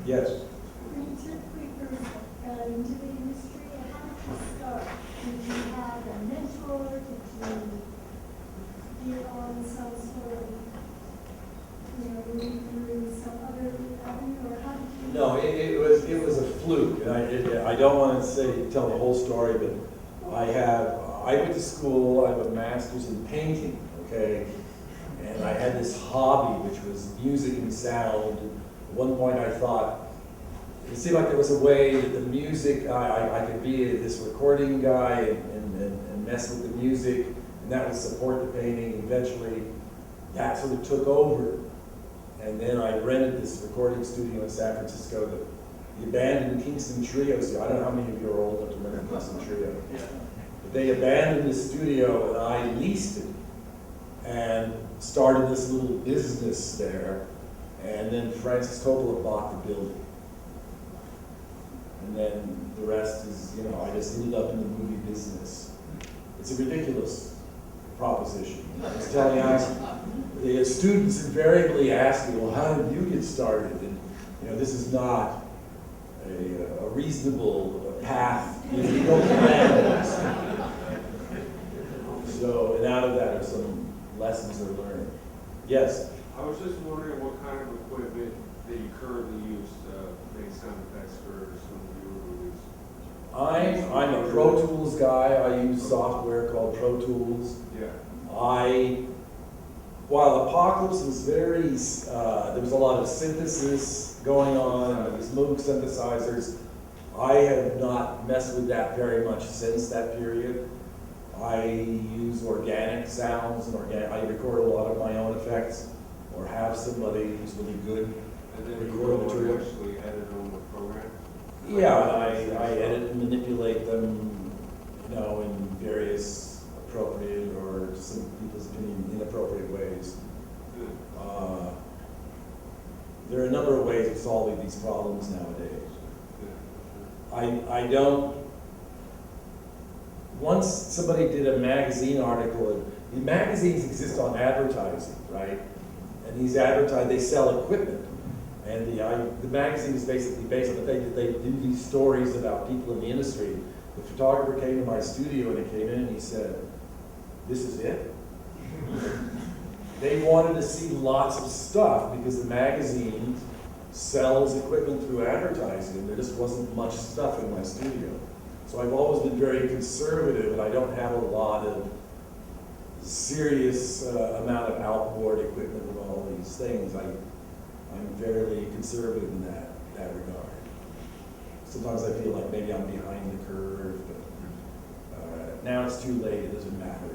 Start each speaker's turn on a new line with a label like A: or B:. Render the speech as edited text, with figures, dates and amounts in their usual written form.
A: Yes.
B: When you typically first got into the industry, how did you start? Did you have a mentor? Did you get on some sort of, through some other avenue, or how did you?
A: No, it was a fluke, and I don't want to tell the whole story, but I went to school. I have a master's in painting, okay, and I had this hobby which was music and sound. At one point, I thought it seemed like there was a way that the music I could be this recording guy and mess with the music, and that would support the painting. Eventually, that sort of took over. And then I rented this recording studio in San Francisco, the abandoned Kingston Trio. So I don't know how many of you are old enough to remember Kingston Trio. But they abandoned the studio and I leased it and started this little business there. And then Francis Coppola bought the building. And then the rest is, I just ended up in the movie business. It's a ridiculous proposition. I was telling the students invariably ask me, well, how did you get started? And this is not a reasonable path. You don't plan. So, and out of that are some lessons they're learning. Yes?
C: I was just wondering what kind of equipment that you currently use to make sound effects for some of your movies.
A: I'm a Pro Tools guy. I use software called Pro Tools.
C: Yeah.
A: While Apocalypse was there was a lot of synthesis going on, these Moog synthesizers. I have not messed with that very much since that period. I use organic sounds, and I record a lot of my own effects, or have somebody who's really good
C: And then
A: record
C: you
A: material.
C: actually edit on the program?
A: Yeah, I edit and manipulate them, in various appropriate, or some people's opinion, inappropriate ways. There are a number of ways of solving these problems nowadays. I don't, once somebody did a magazine article, the magazines exist on advertising, right? And these they sell equipment. And the magazine is basically based on the fact that they do these stories about people in the industry. The photographer came to my studio and he came in and he said, "This is it?" They wanted to see lots of stuff because the magazine sells equipment through advertising, and there just wasn't much stuff in my studio. So I've always been very conservative, and I don't have a lot of serious amount of outboard equipment and all these things. I'm fairly conservative in that regard. Sometimes I feel like maybe I'm behind the curve, but now it's too late, it doesn't matter.